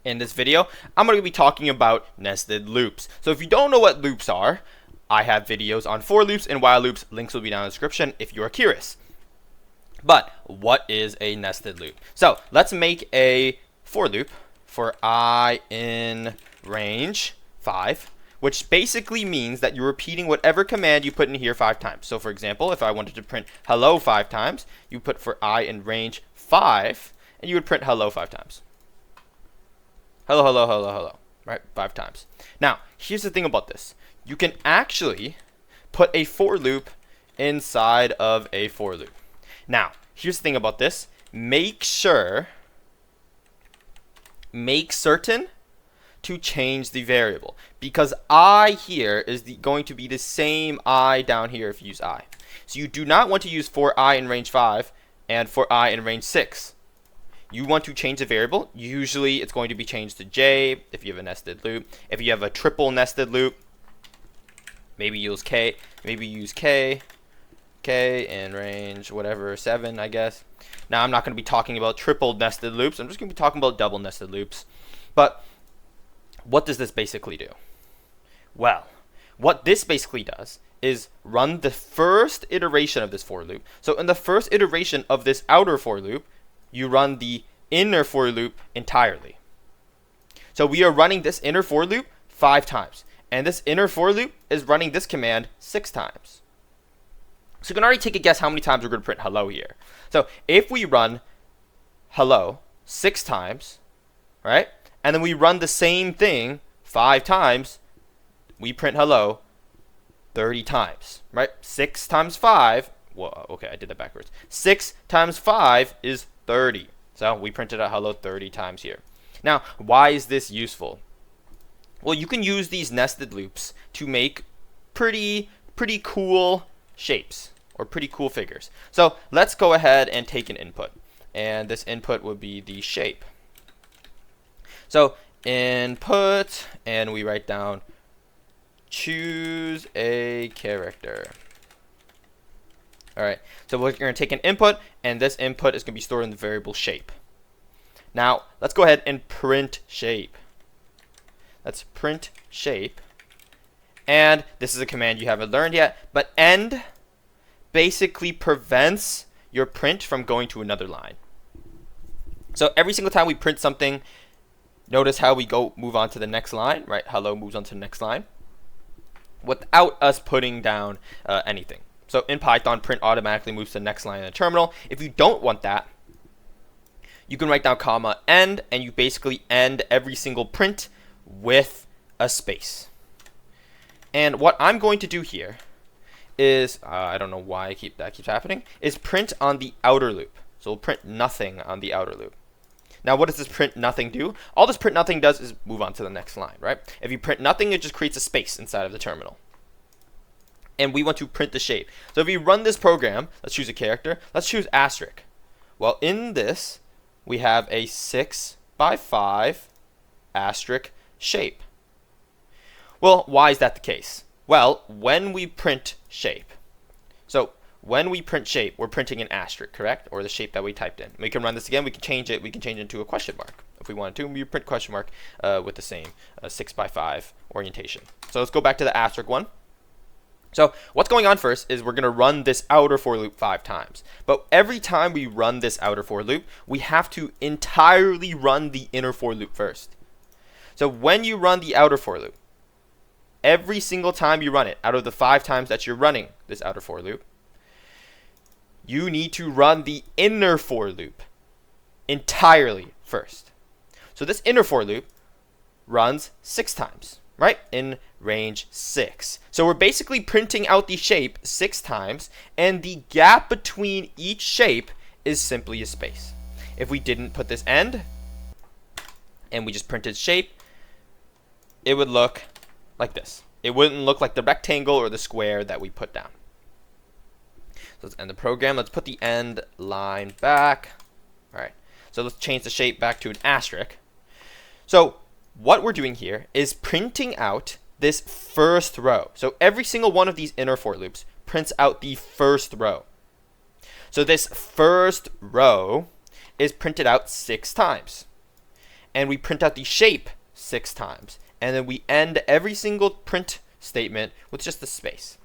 In this video, I'm going to be talking about nested loops. So if you don't know what loops are, I have videos on for loops and while loops. Links will be down in the description if you are curious. But what is a nested loop? So let's make a for loop for I in range 5, which basically means that you're repeating whatever command you put in here 5 times. So for example, if I wanted to print hello 5 times, you put for I in range 5, and you would print hello 5 times. Hello, hello, hello, hello, right? 5 times. Now, here's the thing about this. You can actually put a for loop inside of a for loop. Now, here's the thing about this. Make certain to change the variable, because I here is going to be the same I down here if you use I. So you do not want to use for I in range 5 and for I in range 6. You want to change the variable. Usually it's going to be changed to J if you have a nested loop. If you have a triple nested loop, maybe use K. Maybe use K in range whatever 7, I guess. Now I'm not going to be talking about triple nested loops. I'm just going to be talking about double nested loops. But what does this basically do? Well, what this basically does is run the first iteration of this for loop. So in the first iteration of this outer for loop, you run the inner for loop entirely. So we are running this inner for loop 5 times. And this inner for loop is running this command 6 times. So you can already take a guess how many times we're going to print hello here. So if we run hello 6 times, right? And then we run the same thing 5 times, we print hello 30 times, right? 6 times 5, well, okay, I did that backwards. 6 times 5 is 30. So we printed out hello 30 times here. Now, why is this useful? Well, you can use these nested loops to make pretty cool shapes or pretty cool figures. So let's go ahead and take an input. And this input would be the shape. So input, and we write down choose a character. All right, so we're going to take an input, and this input is going to be stored in the variable shape. Now, let's go ahead and print shape. Let's print shape. And this is a command you haven't learned yet, but end basically prevents your print from going to another line. So every single time we print something, notice how we move on to the next line, right? Hello moves on to the next line without us putting down anything. So in Python, print automatically moves to the next line in the terminal. If you don't want that, you can write down comma end, and you basically end every single print with a space. And what I'm going to do here is, I don't know why that keeps happening, is print on the outer loop. So we'll print nothing on the outer loop. Now, what does this print nothing do? All this print nothing does is move on to the next line, right? If you print nothing, it just creates a space inside of the terminal. And we want to print the shape. So if we run this program, let's choose a character. Let's choose asterisk. Well, in this, we have a 6 by 5 asterisk shape. Well, why is that the case? Well, when we print shape, so when we print shape, we're printing an asterisk, correct? Or the shape that we typed in. We can run this again. We can change it. We can change it into a question mark if we wanted to. We print question mark with the same 6 by 5 orientation. So let's go back to the asterisk one. So what's going on first is we're going to run this outer for loop 5 times. But every time we run this outer for loop, we have to entirely run the inner for loop first. So when you run the outer for loop, every single time you run it, out of the 5 times that you're running this outer for loop, you need to run the inner for loop entirely first. So this inner for loop runs 6 times, right? In range 6. So we're basically printing out the shape 6 times, and the gap between each shape is simply a space. If we didn't put this end, and we just printed shape, it would look like this. It wouldn't look like the rectangle or the square that we put down. So let's end the program. Let's put the end line back. All right. So let's change the shape back to an asterisk. So what we're doing here is printing out this first row. So every single one of these inner for loops prints out the first row. So this first row is printed out 6 times. and we print out the shape 6 times. And then we end every single print statement with just a space.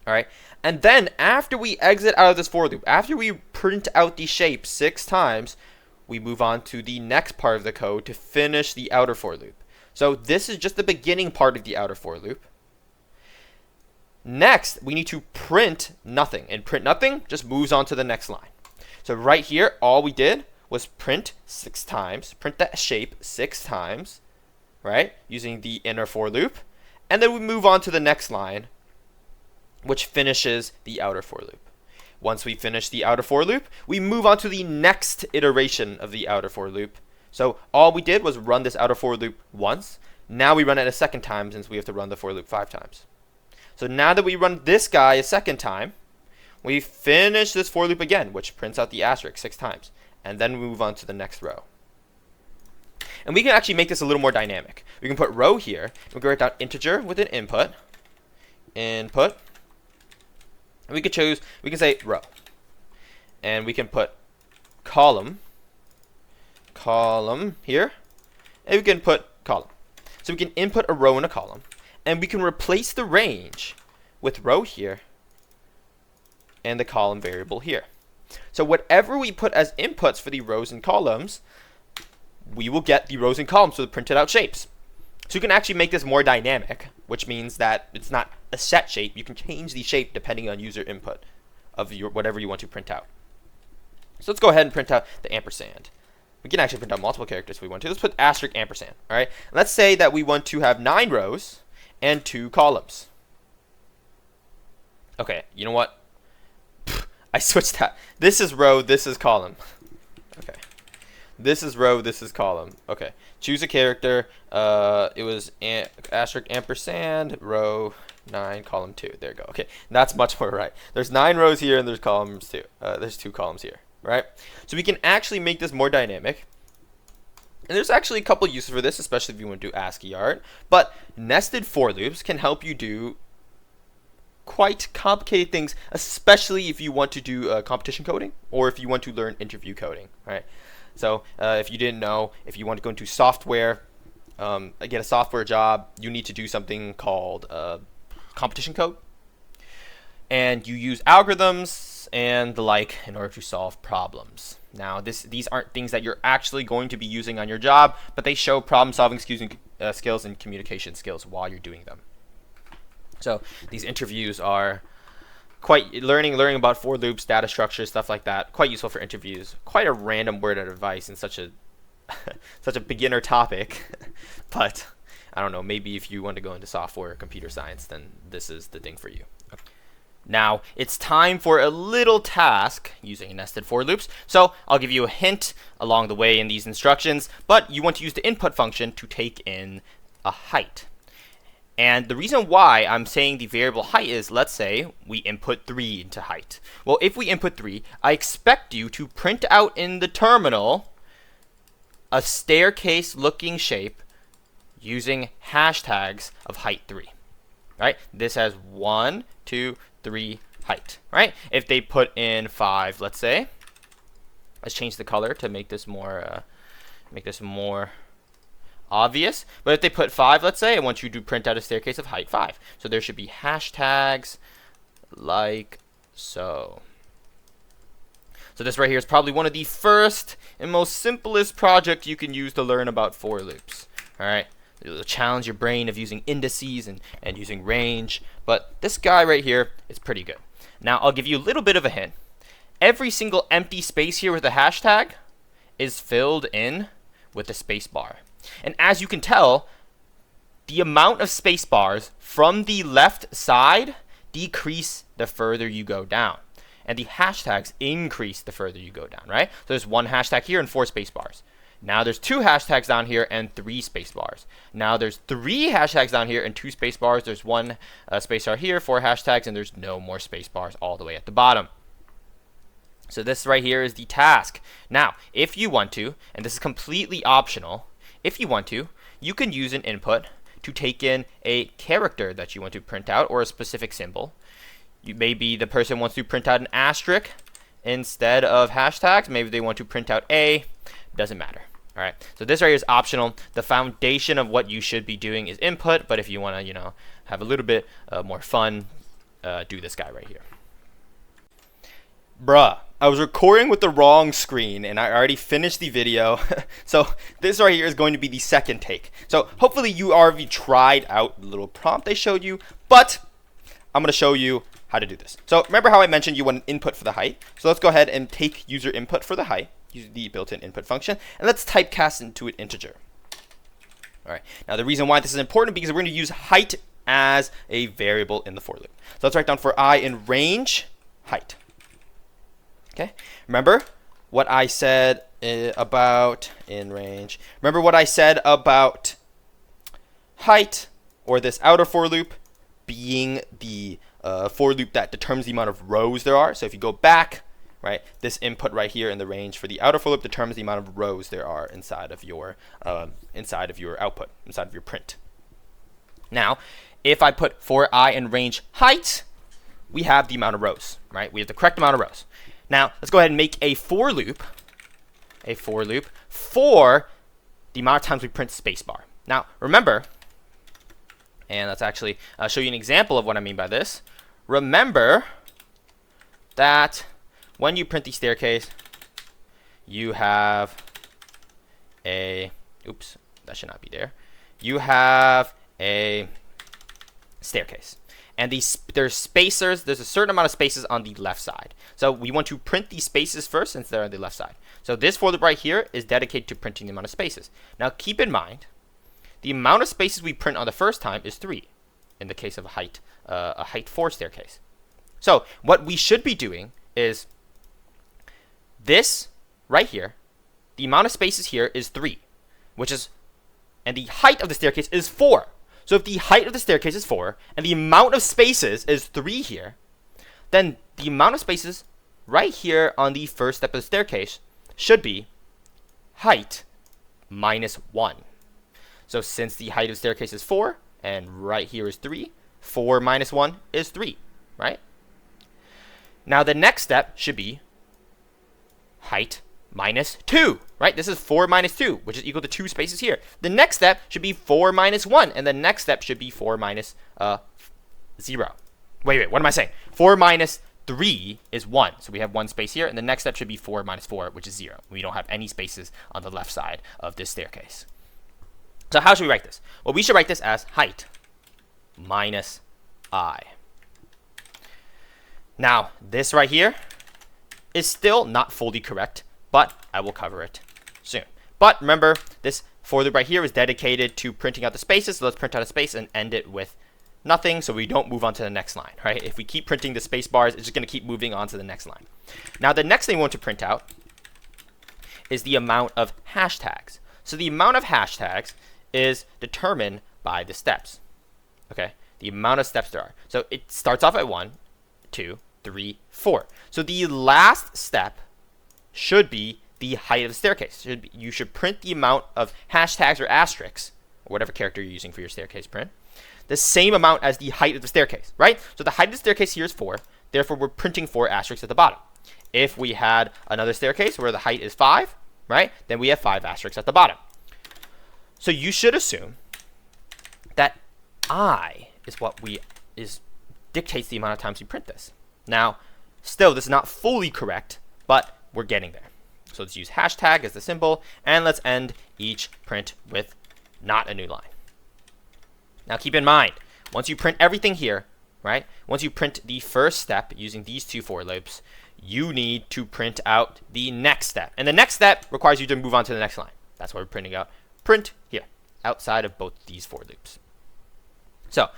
All right. And then after we exit out of this for loop, after we print out the shape 6 times, we move on to the next part of the code to finish the outer for loop. So this is just the beginning part of the outer for loop. Next, we need to print nothing. And print nothing just moves on to the next line. So right here, all we did was print 6 times, print that shape 6 times, right, using the inner for loop. And then we move on to the next line, which finishes the outer for loop. Once we finish the outer for loop, we move on to the next iteration of the outer for loop. So all we did was run this outer for loop once. Now we run it a second time since we have to run the for loop 5 times. So now that we run this guy a second time, we finish this for loop again, which prints out the asterisk 6 times. And then we move on to the next row. And we can actually make this a little more dynamic. We can put row here. We can write down integer with an input. Input. And we can say row. And we can put column here. And we can put column. So we can input a row and a column. And we can replace the range with row here and the column variable here. So whatever we put as inputs for the rows and columns, we will get the rows and columns with printed out shapes. So you can actually make this more dynamic, which means that it's not a set shape. You can change the shape depending on user input of your whatever you want to print out. So let's go ahead and print out the ampersand. We can actually print out multiple characters if we want to. Let's put asterisk ampersand. All right. Let's say that we want to have 9 rows and 2 columns. Okay, you know what? I switched that. This is row, this is column. Okay. This is row, this is column. Okay. Choose a character. It was asterisk ampersand, row 9, column 2. There you go. Okay. That's much more right. There's 9 rows here and there's columns too. There's 2 columns here, right? So we can actually make this more dynamic. And there's actually a couple uses for this, especially if you want to do ASCII art. But nested for loops can help you do quite complicated things, especially if you want to do competition coding or if you want to learn interview coding, right? So if you didn't know, if you want to go into software, get a software job, you need to do something called competition code. And you use algorithms and the like in order to solve problems. Now, these aren't things that you're actually going to be using on your job, but they show problem-solving skills and communication skills while you're doing them. So these interviews are quite learning about for loops, data structures, stuff like that. Quite useful for interviews. Quite a random word of advice in such a such a beginner topic, but I don't know. Maybe if you want to go into software or computer science, then this is the thing for you. Okay. Now, it's time for a little task using nested for loops. So I'll give you a hint along the way in these instructions, but you want to use the input function to take in a height. And the reason why I'm saying the variable height is, let's say we input 3 into height. Well, if we input 3, I expect you to print out in the terminal a staircase looking shape using hashtags of height 3. Right? This has 1, 2, 3 height, right? If they put in 5, let's say, let's change the color to make this more obvious. But if they put 5, let's say, I want you to print out a staircase of height 5. So there should be hashtags like so. So this right here is probably one of the first and most simplest projects you can use to learn about for loops. All right. It'll challenge your brain of using indices and using range. But this guy right here is pretty good. Now, I'll give you a little bit of a hint. Every single empty space here with a hashtag is filled in with a space bar. And as you can tell, the amount of space bars from the left side decrease the further you go down. And the hashtags increase the further you go down, right? So there's 1 hashtag here and 4 space bars. Now there's 2 hashtags down here and 3 space bars. Now there's 3 hashtags down here and 2 space bars. There's 1 space bar here, 4 hashtags, and there's no more space bars all the way at the bottom. So this right here is the task. Now, if you want to, and this is completely optional, if you want to, you can use an input to take in a character that you want to print out or a specific symbol. Maybe the person wants to print out an asterisk instead of hashtags. Maybe they want to print out a. Doesn't matter. All right, so this right here is optional. The foundation of what you should be doing is input, but if you want to, have a little bit more fun, do this guy right here. Bruh, I was recording with the wrong screen and I already finished the video. So this right here is going to be the second take. So hopefully you already tried out the little prompt I showed you, but I'm going to show you how to do this. So remember how I mentioned you want an input for the height? So let's go ahead and take user input for the height, use the built-in input function, and let's typecast into an integer. All right, now the reason why this is important because we're going to use height as a variable in the for loop. So let's write down for I in range, height. Okay, remember what I said about in range. Remember what I said about height, or this outer for loop being the for loop that determines the amount of rows there are. So if you go back, right, this input right here in the range for the outer for loop determines the amount of rows there are inside of your output, inside of your print. Now, if I put for I in range height, we have the amount of rows, right? We have the correct amount of rows. Now, let's go ahead and make a for loop for the amount of times we print spacebar. Now, remember, and let's actually show you an example of what I mean by this. Remember that when you print the staircase, you have a, oops, that should not be there. You have a staircase. And there's spacers, there's a certain amount of spaces on the left side. So we want to print these spaces first since they're on the left side. So this for loop right here is dedicated to printing the amount of spaces. Now keep in mind, the amount of spaces we print on the first time is 3 in the case of a height 4 staircase. So what we should be doing is this right here, the amount of spaces here is 3, and the height of the staircase is 4. So if the height of the staircase is 4 and the amount of spaces is 3 here, then the amount of spaces right here on the first step of the staircase should be height minus 1. So since the height of the staircase is 4 and right here is 3, 4 minus 1 is 3, right? Now the next step should be height minus 2, right? This is 4 minus 2, which is equal to 2 spaces here. The next step should be 4 minus 1, and the next step should be 4 minus 0. Wait, what am I saying? 4 minus 3 is 1, so we have 1 space here, and the next step should be 4 minus 4, which is 0. We don't have any spaces on the left side of this staircase. So how should we write this? Well, we should write this as height minus I. Now, this right here is still not fully correct, but I will cover it soon. But remember, this for loop right here is dedicated to printing out the spaces. So let's print out a space and end it with nothing so we don't move on to the next line, right? If we keep printing the space bars, it's just going to keep moving on to the next line. Now, the next thing we want to print out is the amount of hashtags. So the amount of hashtags is determined by the steps, okay? The amount of steps there are. So it starts off at 1, 2, 3, 4. So the last step should be the height of the staircase. You should print the amount of hashtags or asterisks, or whatever character you're using for your staircase print, the same amount as the height of the staircase, right? So the height of the staircase here is 4. Therefore, we're printing 4 asterisks at the bottom. If we had another staircase where the height is 5, right, then we have 5 asterisks at the bottom. So you should assume that I is what dictates the amount of times we print this. Now, still, this is not fully correct, but we're getting there. So let's use hashtag as the symbol, and let's end each print with not a new line. Now keep in mind, once you print everything here, right? Once you print the first step using these 2 for loops, you need to print out the next step. And the next step requires you to move on to the next line. That's why we're printing out print here, outside of both these for loops. So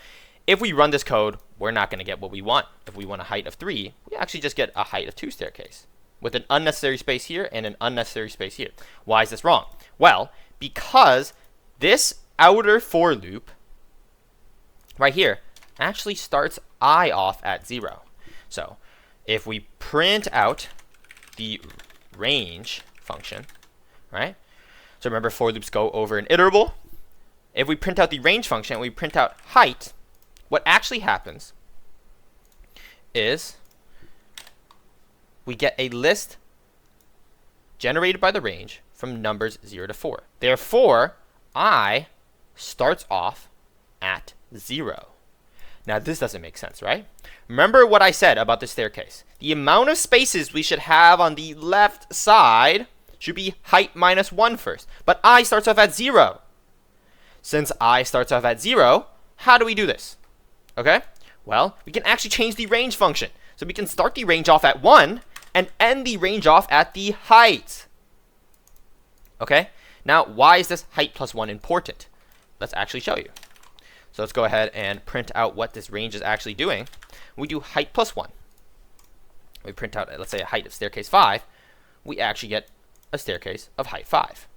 if we run this code, we're not going to get what we want. If we want a height of 3, we actually just get a height of 2 staircase with an unnecessary space here and an unnecessary space here. Why is this wrong? Well, because this outer for loop right here actually starts I off at 0. So if we print out the range function, right? So remember, for loops go over an iterable. If we print out the range function and we print out height, what actually happens is we get a list generated by the range from numbers 0 to 4. Therefore, I starts off at 0. Now, this doesn't make sense, right? Remember what I said about the staircase. The amount of spaces we should have on the left side should be height minus 1 first. But I starts off at 0. Since I starts off at 0, how do we do this? Okay? Well, we can actually change the range function. So we can start the range off at 1 and end the range off at the height. Okay? Now, why is this height plus 1 important? Let's actually show you. So let's go ahead and print out what this range is actually doing. We do height plus 1. We print out, let's say, a height of staircase 5. We actually get a staircase of height 5.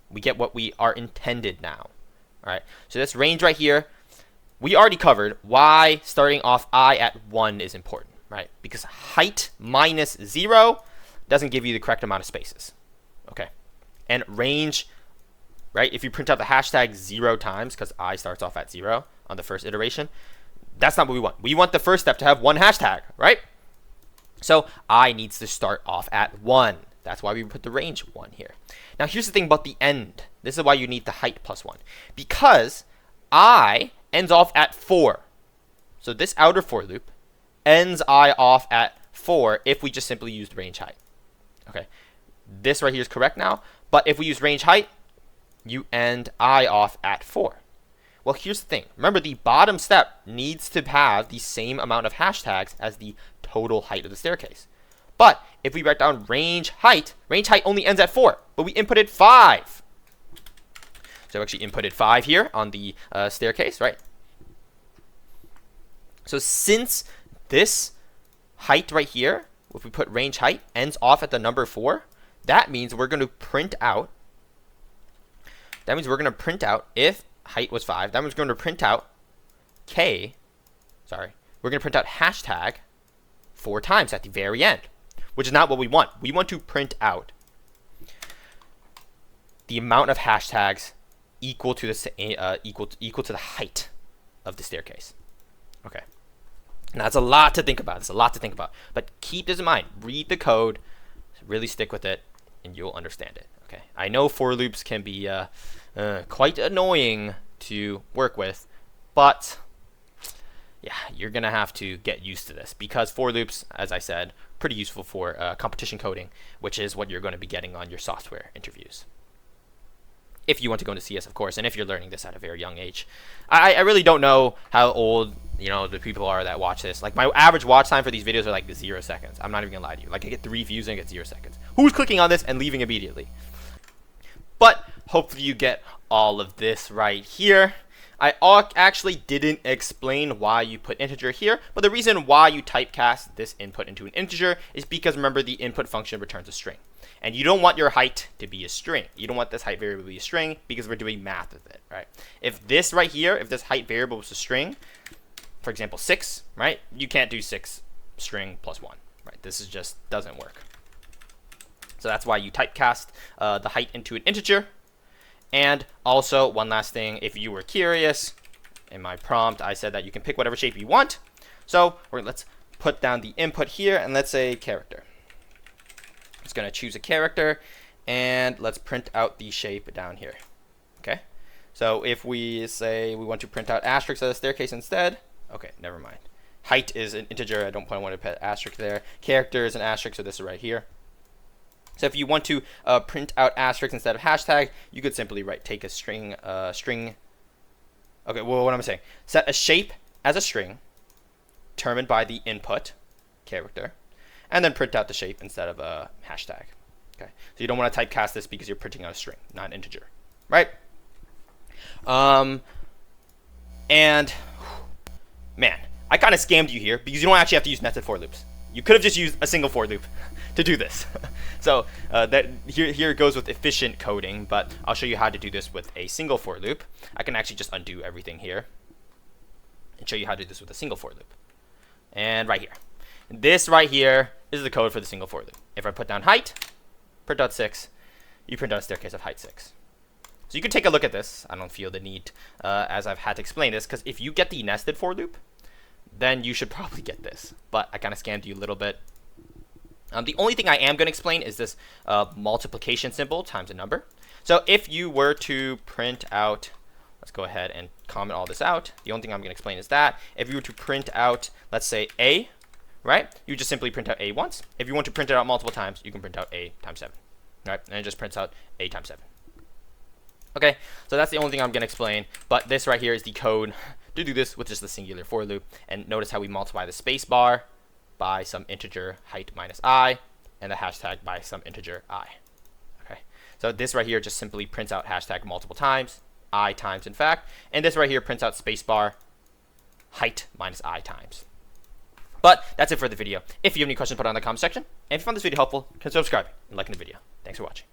We get what we are intended now. All right, so this range right here, we already covered why starting off I at 1 is important, right? Because height minus 0 doesn't give you the correct amount of spaces. Okay, and range, right? If you print out the hashtag 0 times, because I starts off at 0 on the first iteration, that's not what we want. We want the first step to have 1 hashtag, right? So I needs to start off at 1. That's why we put the range 1 here. Now here's the thing about the end. This is why you need the height plus 1. Because I ends off at 4. So this outer for loop ends I off at 4 if we just simply used range height. Okay, this right here is correct now. But if we use range height, you end I off at 4. Well, here's the thing. Remember, the bottom step needs to have the same amount of hashtags as the total height of the staircase. But if we write down range height only ends at 4, but we inputted 5. So we actually inputted 5 here on the staircase, right? So since this height right here, if we put range height, ends off at the number 4, that means we're going to print out, if height was 5, that means we're going to print out we're going to print out hashtag 4 times at the very end, which is not what we want. We want to print out the amount of hashtags equal to the equal to the height of the staircase. Okay. Now that's a lot to think about. But keep this in mind. Read the code, really stick with it, and you'll understand it. Okay. I know for loops can be quite annoying to work with, but yeah, you're gonna have to get used to this because for loops, as I said, pretty useful for competition coding, which is what you're going to be getting on your software interviews. If you want to go into CS, of course, and if you're learning this at a very young age. I really don't know how old the people are that watch this. Like my average watch time for these videos are like 0 seconds. I'm not even gonna lie to you. Like I get 3 views and I get 0 seconds. Who's clicking on this and leaving immediately? But hopefully you get all of this right here. I actually didn't explain why you put integer here, but the reason why you typecast this input into an integer is because remember the input function returns a string. And you don't want your height to be a string. You don't want this height variable to be a string because we're doing math with it, right? If this right here, if this height variable was a string, for example 6, right? You can't do 6 string plus 1, right? This is just doesn't work. So that's why you typecast the height into an integer. And also, one last thing, if you were curious, in my prompt, I said that you can pick whatever shape you want. So let's put down the input here, and let's say character. It's going to choose a character, and let's print out the shape down here. Okay? So if we say we want to print out asterisk as a staircase instead, okay, never mind. Height is an integer. I don't want to put asterisk there. Character is an asterisk, so this is right here. So if you want to print out asterisk instead of hashtag, you could simply take a string. Okay, well, what am I saying? Set a shape as a string, determined by the input character, and then print out the shape instead of a hashtag. Okay, so you don't want to typecast this because you're printing out a string, not an integer, right? And man, I kind of scammed you here because you don't actually have to use nested for loops. You could have just used a single for loop to do this. So here it goes with efficient coding, but I'll show you how to do this with a single for loop. I can actually just undo everything here and show you how to do this with a single for loop. And right here. This right here is the code for the single for loop. If I put down height, print out 6, you print out a staircase of height 6. So you can take a look at this. I don't feel the need as I've had to explain this, because if you get the nested for loop, then you should probably get this. But I kind of scammed you a little bit. The only thing I am going to explain is this multiplication symbol times a number. So if you were to print out, let's go ahead and comment all this out. The only thing I'm going to explain is that if you were to print out, let's say A, right? You just simply print out A once. If you want to print it out multiple times, you can print out A times 7, right? And it just prints out A times 7. Okay, so that's the only thing I'm going to explain. But this right here is the code to do this with just the singular for loop. And notice how we multiply the space bar by some integer height minus I, and the hashtag by some integer I. Okay, so this right here just simply prints out hashtag multiple times, I times in fact, and this right here prints out spacebar height minus I times. But that's it for the video. If you have any questions, put it in the comment section. And if you found this video helpful, consider subscribing and liking the video. Thanks for watching.